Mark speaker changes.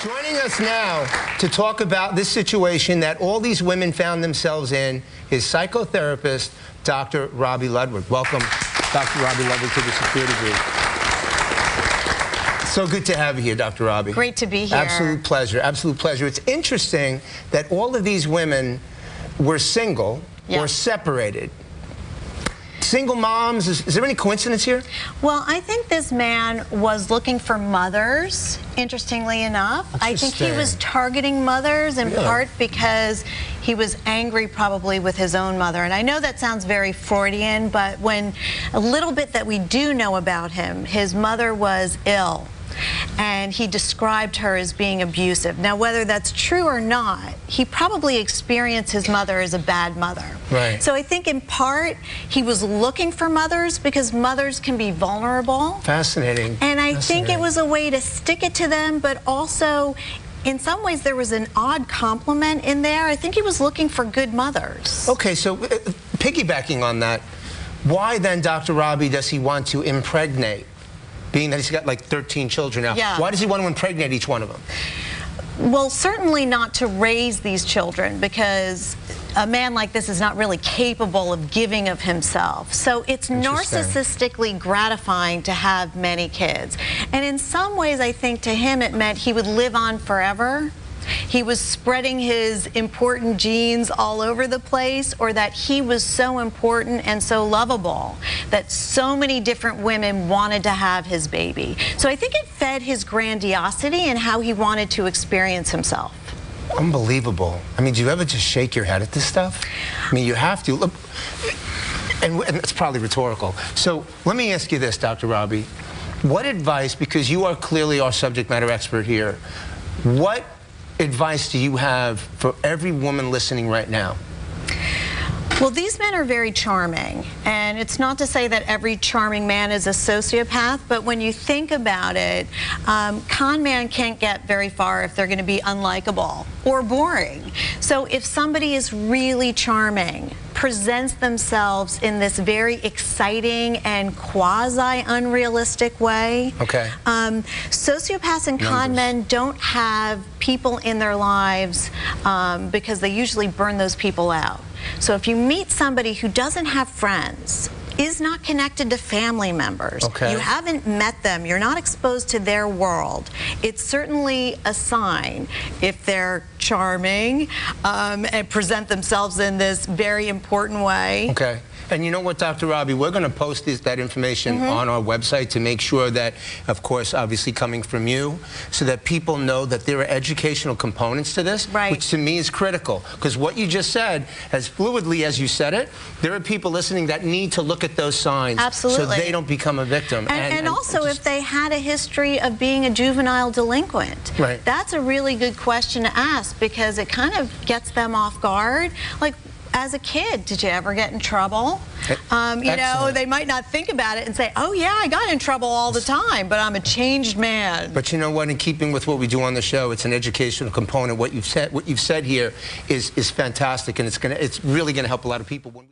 Speaker 1: Joining us now to talk about this situation that all these women found themselves in is psychotherapist Dr. Robi Ludwig. Welcome, Dr. Robi Ludwig, to the Security Group. So good to have you here, Dr. Robi.
Speaker 2: Great to be here.
Speaker 1: Absolute pleasure, absolute pleasure. It's interesting that all of these women were single or separated. Single moms, is there any coincidence here?
Speaker 2: Well, I think this man was looking for mothers, interestingly enough. I think he was targeting mothers in part because he was angry probably with his own mother. And I know that sounds very Freudian, but when a little bit that we do know about him, his mother was ill. And he described her as being abusive. Now, whether that's true or not, he probably experienced his mother as a bad mother.
Speaker 1: Right.
Speaker 2: So I think in part he was looking for mothers because mothers can be vulnerable.
Speaker 1: Fascinating.
Speaker 2: And I think it was a way to stick it to them, but also in some ways there was an odd compliment in there. I think he was looking for good mothers.
Speaker 1: Okay, so piggybacking on that, why then, Dr. Robi, does he want to impregnate? Being that he's got like 13 children now.
Speaker 2: Yeah.
Speaker 1: Why does he want to impregnate each one of them?
Speaker 2: Well, certainly not to raise these children, because a man like this is not really capable of giving of himself. So it's narcissistically gratifying to have many kids. And in some ways, I think to him it meant he would live on forever. He was spreading his important genes all over the place, or that he was so important and so lovable that so many different women wanted to have his baby. So I think it fed his grandiosity and how he wanted to experience himself.
Speaker 1: Unbelievable. I mean, do you ever just shake your head at this stuff? I mean, you have to. Look, and it's probably rhetorical. So let me ask you this, Dr. Robi. What advice, because you are clearly our subject matter expert here, what advice do you have for every woman listening right now?
Speaker 2: Well, these men are very charming, and it's not to say that every charming man is a sociopath, but when you think about it, con man can't get very far if they're going to be unlikable or boring. So if somebody is really charming, presents themselves in this very exciting and quasi-unrealistic way.
Speaker 1: Okay.
Speaker 2: Sociopaths and con men don't have people in their lives because they usually burn those people out. So if you meet somebody who doesn't have friends, is not connected to family members, you haven't met them, you're not exposed to their world, it's certainly a sign if they're charming and present themselves in this very important way.
Speaker 1: Okay. And you know what, Dr. Robi, we're going to post that information on our website to make sure that, of course, obviously coming from you, so that people know that there are educational components to this, which to me is critical. Because what you just said, as fluidly as you said it, there are people listening that need to look at those signs so they don't become a victim.
Speaker 2: And also if they had a history of being a juvenile delinquent. That's a really good question to ask, because it kind of gets them off guard. Like, as a kid, did you ever get in trouble? You know, they might not think about it and say, oh yeah, I got in trouble all the time, but I'm a changed man.
Speaker 1: But you know what, in keeping with what we do on the show, it's an educational component. What you've said here is fantastic, and it's really gonna help a lot of people.